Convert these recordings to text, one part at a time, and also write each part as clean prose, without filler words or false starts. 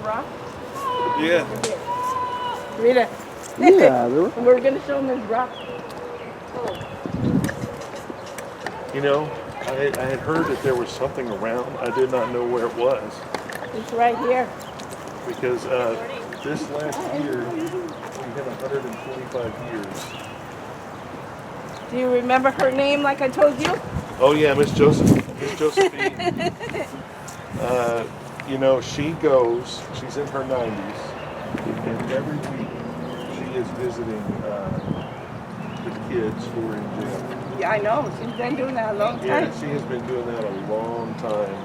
rock? Yeah. Read it. Yeah. We're going to show them his rock. You know, I had heard that there was something around. I did not know where it was. It's right here. Because this last year, we had 125 years. Do you remember her name like I told you? Oh yeah, Miss Josephine. You know, she goes, she's in her 90s, and every week she is visiting the kids who are in jail. Yeah, I know. She's been doing that a long time. Yeah, she has been doing that a long time.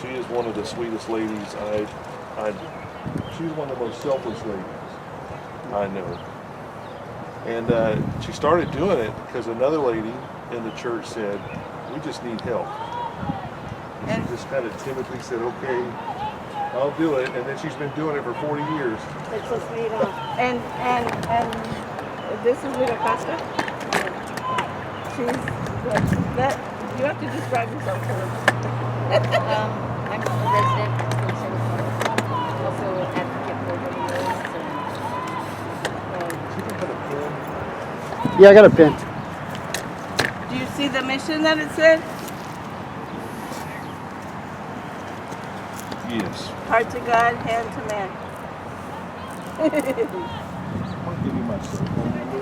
She is one of the sweetest ladies she's one of the most selfless ladies I know. And she started doing it because another lady in the church said, we just need help. And she just kind of timidly said, okay, I'll do it. And then she's been doing it for 40 years. It's so sweet, huh? And this is Rita Costa. She's that. You have to describe yourself to her. I'm a resident from Salinas, also advocate for women. Yeah, I got a pin. Do you see the mission that it said? Yes. Heart to God, hand to man. I'll give you my cell phone number.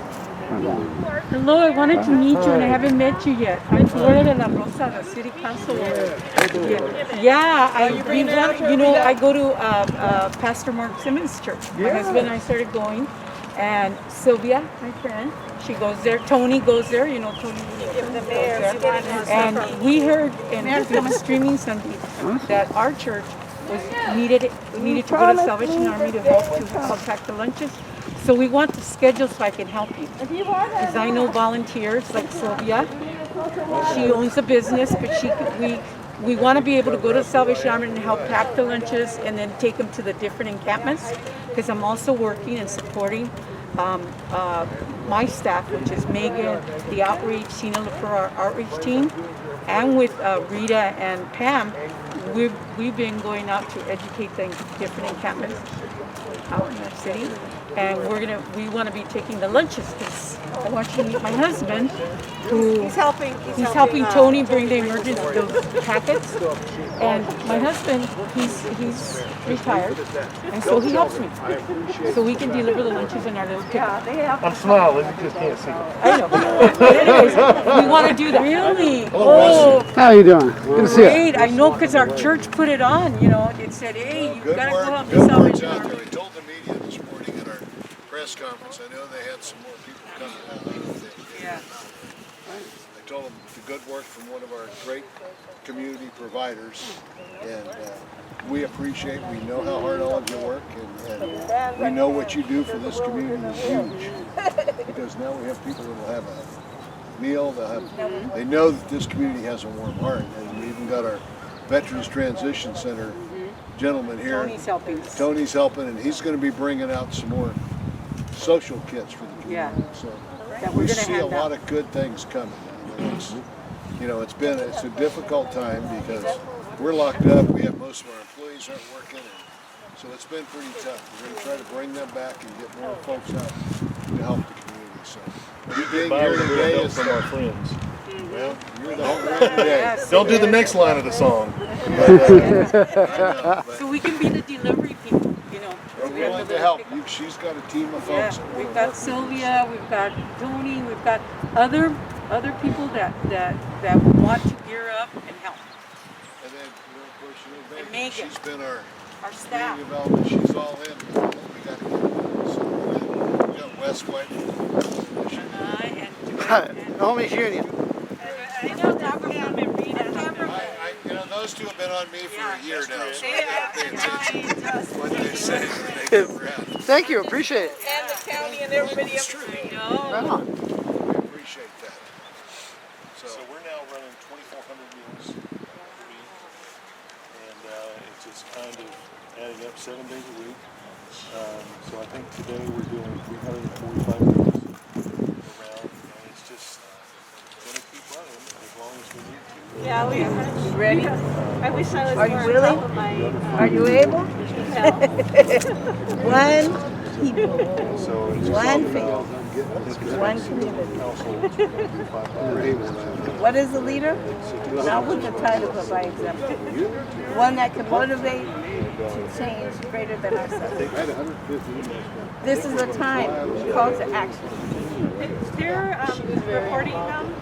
Hello, I wanted to meet you and I haven't met you yet. I'm Flora de la Rosa, the city councilwoman. Yeah, I go to Pastor Mark Simmons' church. My husband and I started going, and Sylvia, my friend, she goes there. Tony goes there. You know Tony. And we heard in the streaming Sunday that our church needed to go to Salvation Army to help pack the lunches. So we want to schedule so I can help you. Because I know volunteers like Sylvia. She owns a business, but we want to be able to go to the Salvation Army and help pack the lunches and then take them to the different encampments. Because I'm also working and supporting my staff, which is Megan, the outreach, Tina for our outreach team, and with Rita and Pam, we've been going out to educate the different encampments out in our city. And we want to be taking the lunches because I want you to meet my husband, who He's helping Tony bring the emergency those packets. And my husband, he's retired, and so he helps me. So we can deliver the lunches in our little pickup. I'm smiling, you just can't see it. I know. But anyways, we want to do that. Really? Oh, how you doing? Good to see you. Great. I know because our church put it on. You know, it said, "Hey, you gotta go help the Good words Salvation out Army." there. We told the media this morning at our press conference. I know they had some more people coming out. Yeah. I told them the good work from one of our great community providers, and we appreciate. We know how hard all of you work, and we know what you do for this community is huge. Because now we have people that will have a meal. They know that this community has a warm heart, and we even got our Veterans Transition Center gentleman here. Tony's helping us. Tony's helping, and he's going to be bringing out some more social kits for the community. Yeah. So That we we're gonna see a hand lot out. of good things coming. And it's a difficult time because we're locked up. We have most of our employees aren't working, and so it's been pretty tough. We're going to try to bring them back and get more folks out to help the community. So you being here today is from our friends. well, you're the home run today. Don't do the next line of the song. So we can be the delivery people, you know. We're willing to help. She's got a team of folks. Yeah, we've got Sylvia, we've got Tony, we've got other people that want to gear up and help. And then, of course, And Megan, Megan, she's been our our staff. community development. She's all in. We got to get so we got Wes White. And Homie Junior. I know Abraham and Rita. Those two have been on me for a year now, so I Yeah. gotta pay attention to what they say when they come around. Thank you, appreciate it. And the county and everybody else. Right on. We appreciate that. So we're now running 2,400 meals a week, and it's just kind of adding up 7 days a week. So I think today we're doing 345 meals around, and it's just going to keep running as long as we need to. Yeah, we are. You ready? I wish I was Are you willing? Are you able? One people, So it's one faith, one community. What is a leader? Not with the title, but by example. One that can motivate to change greater than ourselves. This is a time, call to action. They're reporting them.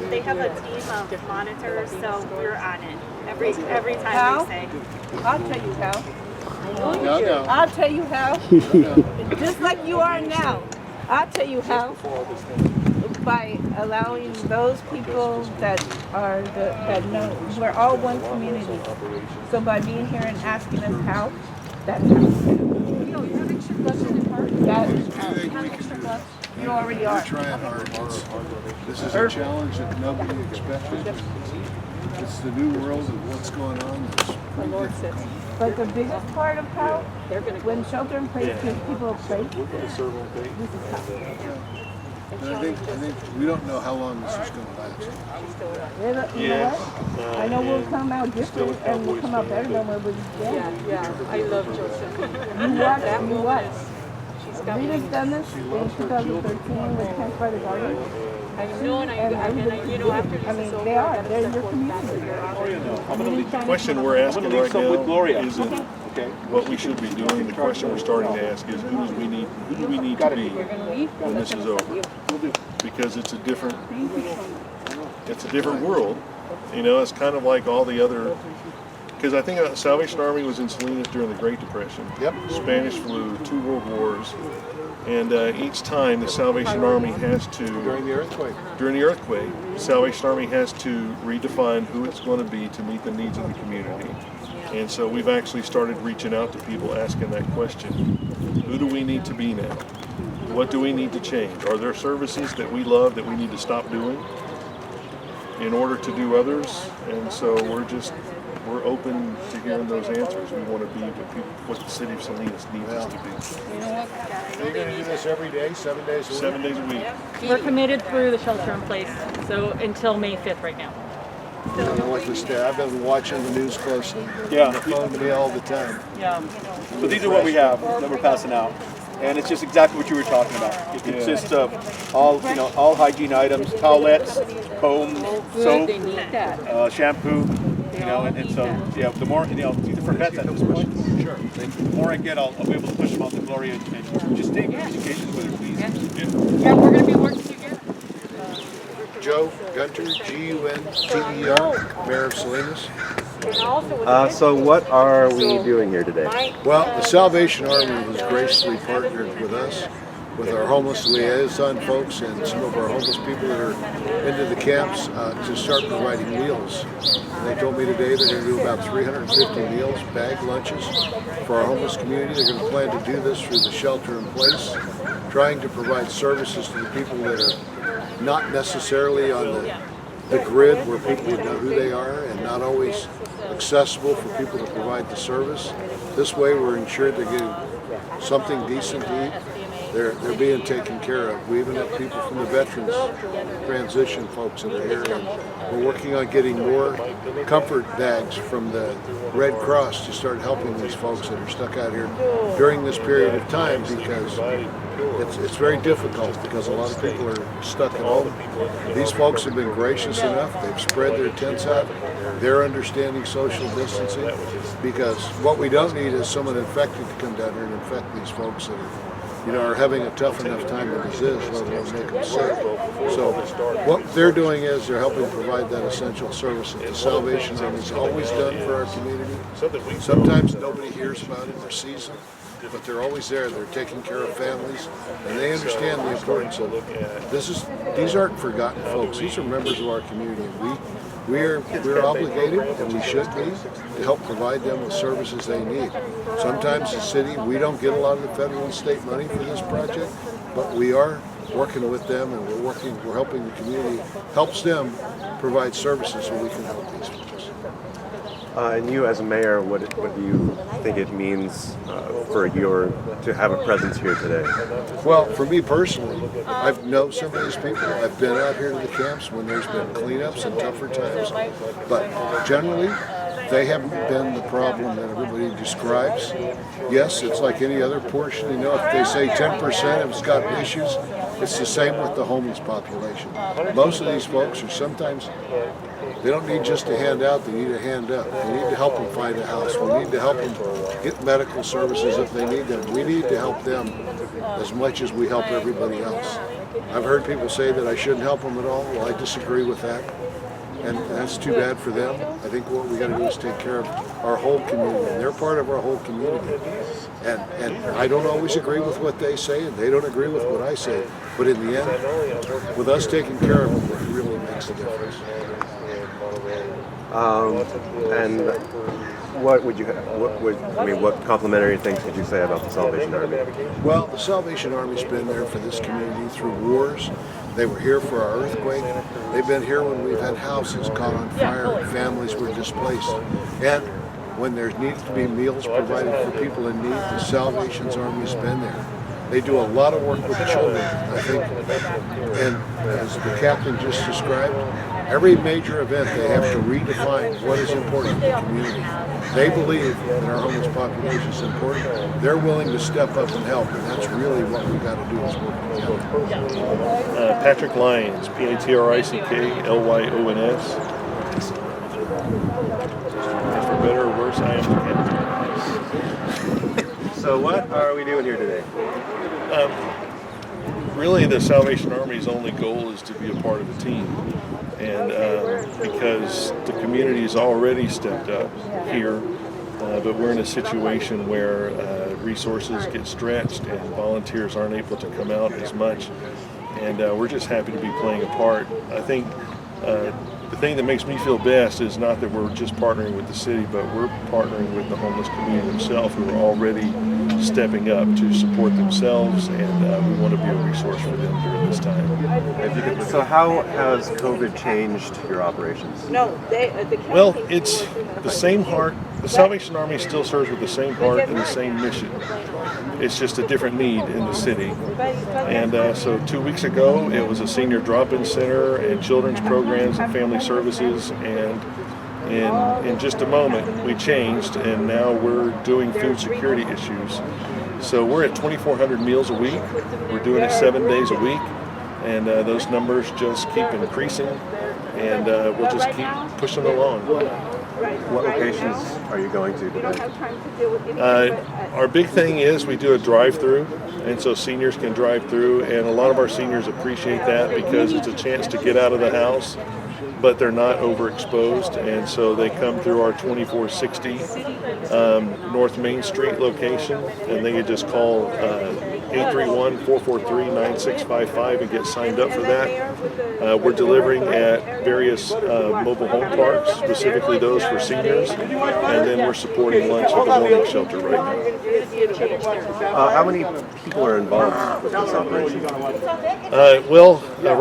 They have a team of monitors, so we're on it every time How? they say. I'll tell you how. No. I'll tell you how. Just like you are now. I'll tell you how. By allowing those people that are that know we're all one community. So by being here and asking us how, that's how. You already We're are. trying hard. This is a challenge that nobody expected. It's the new world of what's going on. It's pretty difficult. But the biggest part of how, when shelter in place gives people a place, this is how. And I think we don't know how long this is going to last. You know what? I know we'll come out different and we'll come out better than we would Yeah, I love Joseph. You watch. Rita's done this in 2013 with Camp by the Garden. I know, and you know, after this is over, They're in your community. The question we're asking right now isn't what we should be doing. The question we're starting to ask is who do we need to be when this is over? Because it's a different world. You know, it's kind of like all the other. Because I think Salvation Army was in Salinas during the Great Depression, Spanish flu, 2 world wars, and each time the Salvation Army has to During the earthquake. Salvation Army has to redefine who it's going to be to meet the needs of the community. And so we've actually started reaching out to people asking that question. Who do we need to be now? What do we need to change? Are there services that we love that we need to stop doing in order to do others? And so we're open to hearing those answers. We want to be what the city of Salinas needs us to be. So you're going to do this every day, 7 days a week? 7 days a week. We're committed through the shelter in place, so until May 5th right now. Like this day, I've been watching the news closely. Yeah. On the phone to me all the time. Yeah. So these are what we have that we're passing out, and it's just exactly what you were talking about. It consists of all hygiene items, towelettes, combs, soap, They need that. shampoo, and so the more either for vets that those questions. Sure. The more I get, I'll be able to push them out to Gloria and just take education with her, please. Yeah, we're going to be working together. Joe Gunter, Gunter, Mayor of Salinas. So what are we doing here today? Well, the Salvation Army has graciously partnered with us, with our homeless liaison folks and some of our homeless people that are into the camps to start providing meals. And they told me today they're going to do about 350 meals, bagged lunches for our homeless community. They're going to plan to do this through the shelter in place, trying to provide services to the people that are not necessarily on the grid where people would know who they are and not always accessible for people to provide the service. This way we're ensured they're getting something decent to eat. They're being taken care of. We even have people from the veterans transition folks that are here, and we're working on getting more comfort bags from the Red Cross to start helping these folks that are stuck out here during this period of time, because it's very difficult because a lot of people are stuck at home. These folks have been gracious enough. They've spread their tents out. They're understanding social distancing, because what we don't need is someone infected to come down here and infect these folks that are having a tough enough time as it is, let alone make them sick. So what they're doing is they're helping provide that essential service that the Salvation Army has always done for our community. Sometimes nobody hears about it or sees it, but they're always there. They're taking care of families, and they understand the importance of these aren't forgotten folks. These are members of our community. We're obligated, and we should be, to help provide them with services they need. Sometimes the city, we don't get a lot of the federal and state money for this project, but we are working with them, and we're helping the community, helps them provide services so we can help these folks. And you, as a mayor, what do you think it means for to have a presence here today? Well, for me personally, I've known some of these people. I've been out here to the camps when there's been cleanups and tougher times. But generally, they haven't been the problem that everybody describes. Yes, it's like any other portion. You know, if they say 10% has got issues, it's the same with the homeless population. Most of these folks are sometimes, they don't need just a handout, they need a hand up. We need to help them find a house. We need to help them get medical services if they need them. We need to help them as much as we help everybody else. I've heard people say that I shouldn't help them at all. Well, I disagree with that. And that's too bad for them. I think what we got to do is take care of our whole community. And they're part of our whole community. And I don't always agree with what they say, and they don't agree with what I say. But in the end, with us taking care of them, it really makes a difference. And what would you, what complimentary things would you say about the Salvation Army? Well, the Salvation Army's been there for this community through wars. They were here for our earthquake. They've been here when we've had houses caught on fire and families were displaced. And when there needs to be meals provided for people in need, the Salvation Army's been there. They do a lot of work with children, I think. And as the captain just described, every major event they have to redefine what is important to the community. They believe that our homeless population is important. They're willing to step up and help, and that's really what we've got to do is work together. Patrick Lyons, Patrick Lyons. For better or worse, I am the captain. So what are we doing here today? Really, the Salvation Army's only goal is to be a part of a team. And because the community has already stepped up here, but we're in a situation where resources get stretched and volunteers aren't able to come out as much. And we're just happy to be playing a part. I think the thing that makes me feel best is not that we're just partnering with the city, but we're partnering with the homeless community themselves who are already stepping up to support themselves, and we want to be a resource for them during this time. So how has COVID changed your operations? Well, it's the same heart. The Salvation Army still serves with the same heart and the same mission. It's just a different need in the city. And so 2 weeks ago, it was a senior drop-in center and children's programs and family services. And in just a moment, we changed, and now we're doing food security issues. So we're at 2,400 meals a week. We're doing it 7 days a week. And those numbers just keep increasing. And we'll just keep pushing along. What locations are you going to today? Our big thing is we do a drive-through, and so seniors can drive through, and a lot of our seniors appreciate that because it's a chance to get out of the house, but they're not overexposed, and so they come through our 2460 North Main Street location, and they can just call 831-443-9655 and get signed up for that. We're delivering at various mobile home parks, specifically those for seniors, and then we're supporting lunch at the homeless shelter right now. How many people are involved with this operation?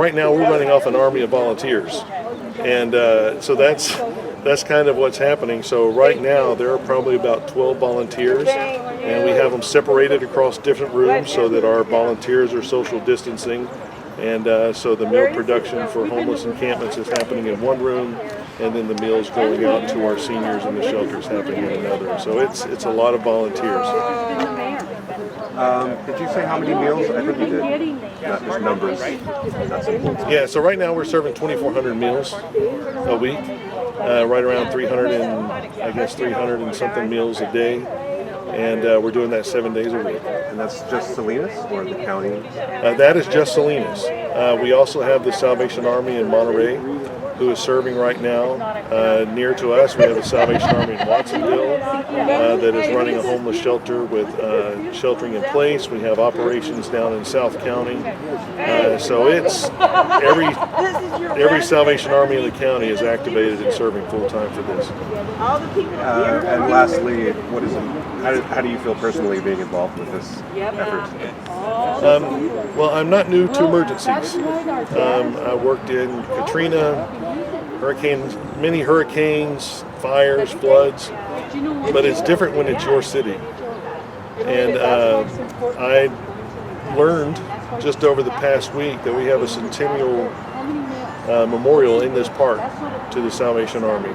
Right now we're running off an army of volunteers, and so that's kind of what's happening. So right now there are probably about 12 volunteers, and we have them separated across different rooms so that our volunteers are social distancing. And so the meal production for homeless encampments is happening in one room, and then the meals going out to our seniors in the shelters happening in another. So it's a lot of volunteers. Did you say how many meals? I think you did. Not just numbers. That's important. Yeah, so right now we're serving 2,400 meals a week, right around 300 and something meals a day. And we're doing that 7 days a week. And that's just Salinas or the county? That is just Salinas. We also have the Salvation Army in Monterey, who is serving right now. Near to us, we have the Salvation Army in Watsonville that is running a homeless shelter with sheltering in place. We have operations down in South County. So it's every Salvation Army in the county is activated and serving full time for this. And lastly, how do you feel personally being involved with this effort? Well, I'm not new to emergencies. I worked in Katrina, many hurricanes, fires, floods, but it's different when it's your city. And I learned just over the past week that we have a centennial memorial in this park to the Salvation Army.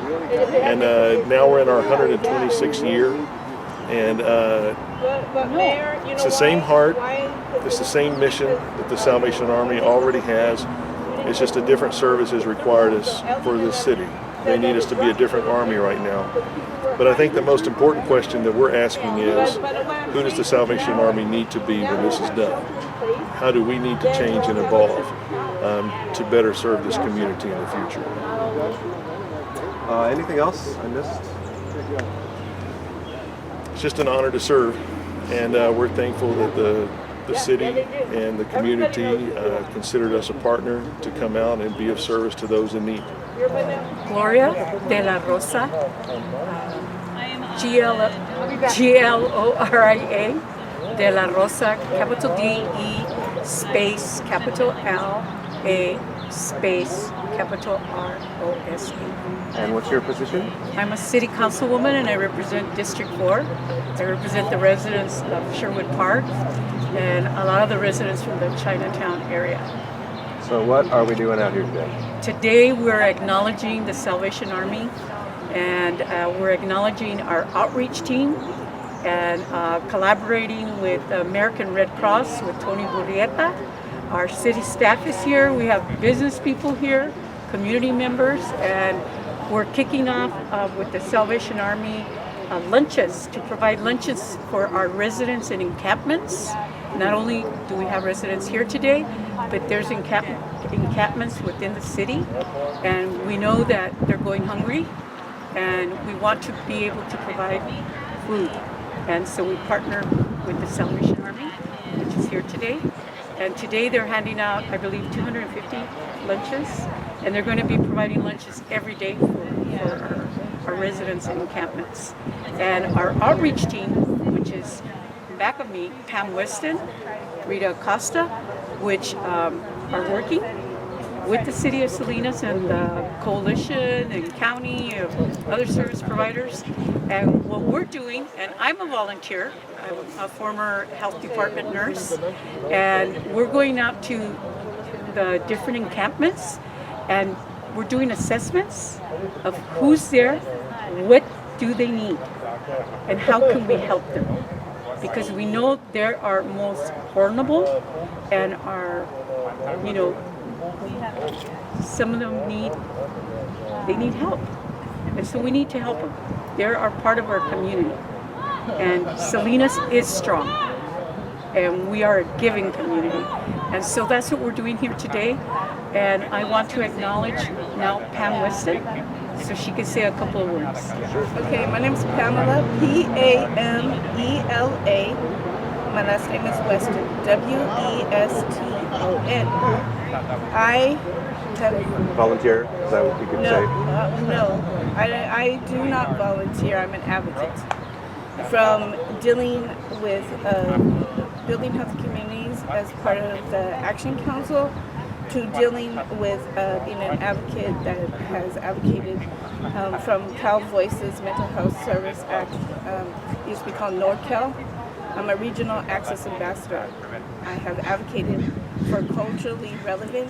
And now we're in our 126th year, and it's the same heart, it's the same mission that the Salvation Army already has. It's just a different service is required for this city. They need us to be a different army right now. But I think the most important question that we're asking is, who does the Salvation Army need to be when this is done? How do we need to change and evolve to better serve this community in the future? Anything else I missed? It's just an honor to serve, and we're thankful that the city and the community considered us a partner to come out and be of service to those in need. Gloria de la Rosa, Gloria de la Rosa, capital D-E, space, capital L-A, space, capital R-O-S-E. And what's your position? I'm a city councilwoman and I represent District 4. I represent the residents of Sherwood Park and a lot of the residents from the Chinatown area. So what are we doing out here today? Today we're acknowledging the Salvation Army, and we're acknowledging our outreach team and collaborating with the American Red Cross with Tony Burrieta. Our city staff is here. We have business people here, community members, and we're kicking off with the Salvation Army lunches to provide lunches for our residents in encampments. Not only do we have residents here today, but there's encampments within the city, and we know that they're going hungry, and we want to be able to provide food. And so we partner with the Salvation Army, which is here today. And today they're handing out, I believe, 250 lunches, and they're going to be providing lunches every day for our residents in encampments. And our outreach team, which is back of me, Pam Weston, Rita Acosta, which are working with the city of Salinas and the coalition and county of other service providers. And what we're doing, and I'm a volunteer, I'm a former health department nurse, and we're going out to the different encampments and we're doing assessments of who's there, what do they need, and how can we help them. Because we know they are most vulnerable and are, some of them need help. And so we need to help them. They are part of our community. And Salinas is strong. And we are a giving community. And so that's what we're doing here today. And I want to acknowledge now Pam Weston, so she can say a couple of words. Okay, my name is Pamela, P-A-M-E-L-A. My last name is Weston, W-E-S-T-O-N. I have... Volunteer? Is that what you could say? No, I do not volunteer. I'm an advocate. From dealing with building health communities as part of the Action Council, to dealing with being an advocate that has advocated from Cal Voices Mental Health Service Act, used to be called NorCal. I'm a regional access ambassador. I have advocated for culturally relevant,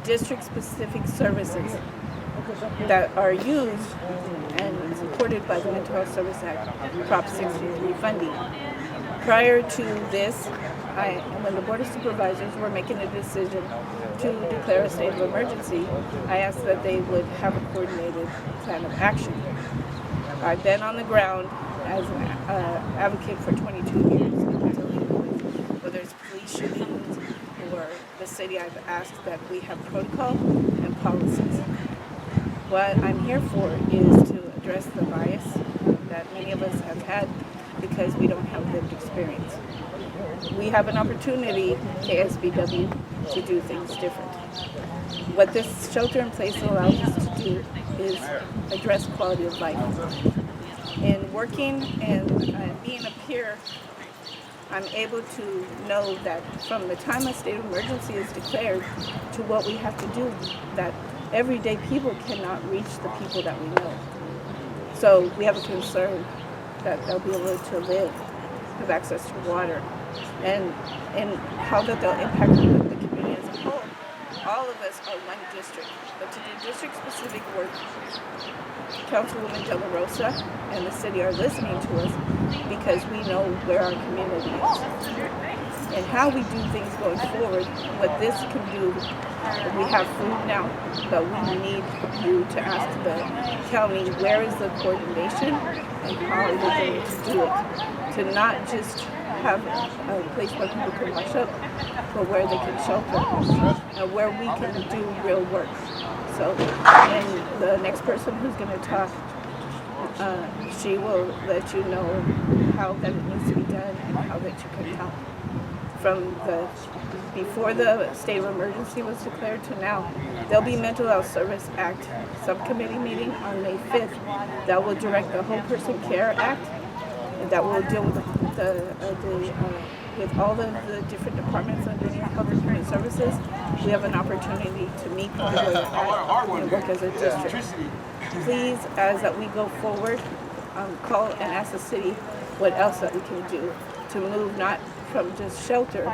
district-specific services that are used and supported by the Mental Health Service Act, Prop 63 funding. Prior to this, when the Board of Supervisors were making a decision to declare a state of emergency, I asked that they would have a coordinated plan of action. I've been on the ground as an advocate for 22 years, whether it's police shootings or the city. I've asked that we have protocol and policies. What I'm here for is to address the bias that many of us have had because we don't have lived experience. We have an opportunity, KSBW, to do things different. What this shelter in place allows us to do is address quality of life. In working and being a peer, I'm able to know that from the time a state of emergency is declared to what we have to do, that everyday people cannot reach the people that we know. So we have a concern that they'll be able to live, have access to water, and how that they'll impact the community as a whole. all of us are one district, but to do district-specific work, Councilwoman De La Rosa and the city are listening to us because we know where our community is and how we do things going forward. What this can do, we have food now, but we need you to ask the county where is the coordination and how are they going to do it, to not just have a place where people can wash up, but where they can shelter, where we can do real work. So, and the next person who's going to talk, she will let you know how that it needs to be done and how that you can help. From before the state of emergency was declared to now, there'll be Mental Health Service Act subcommittee meeting on May 5th that will direct the Whole Person Care Act, and that will deal with with all the different departments underneath Health and Human Services. We have an opportunity to meet together and work as a district. Please, as that we go forward, call and ask the city what else that we can do to move not from just shelter,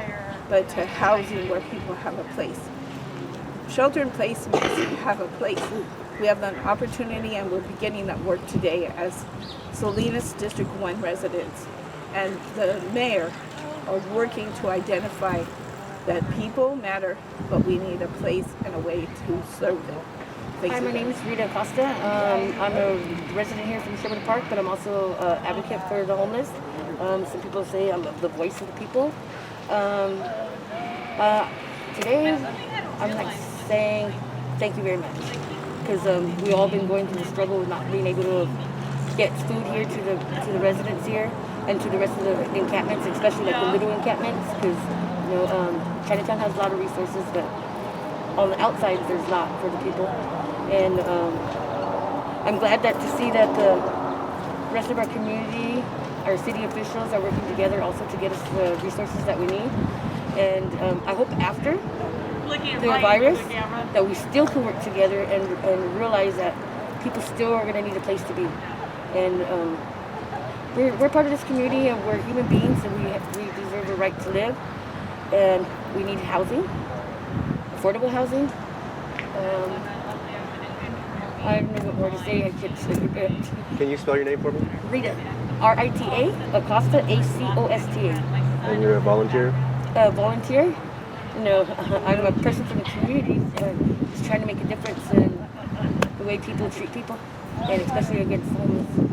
but to housing where people have a place. Shelter in place means have a place. We have an opportunity, and we're beginning that work today as Salinas District 1 residents. And the mayor are working to identify that people matter, but we need a place and a way to serve them. Hi, my name is Rita Acosta. I'm a resident here from Sherwood Park, but I'm also an advocate for the homeless. Some people say I'm the voice of the people. Today, I'm like saying thank you very much, because we've all been going through the struggle of not being able to get food here to the residents here and to the rest of the encampments, especially like the little encampments, because Chinatown has a lot of resources, but on the outside there's not for the people. And I'm glad that to see that the rest of our community, our city officials are working together also to get us the resources that we need. And I hope after the virus that we still can work together and realize that people still are going to need a place to be. And we're part of this community, and we're human beings, and we deserve a right to live. And we need housing, affordable housing. I don't know what more to say. Can you spell your name for me? Rita, R-I-T-A, Acosta, A-C-O-S-T-A. And you're a volunteer? Volunteer? No, I'm a person from the community, just trying to make a difference in the way people treat people, and especially against homeless.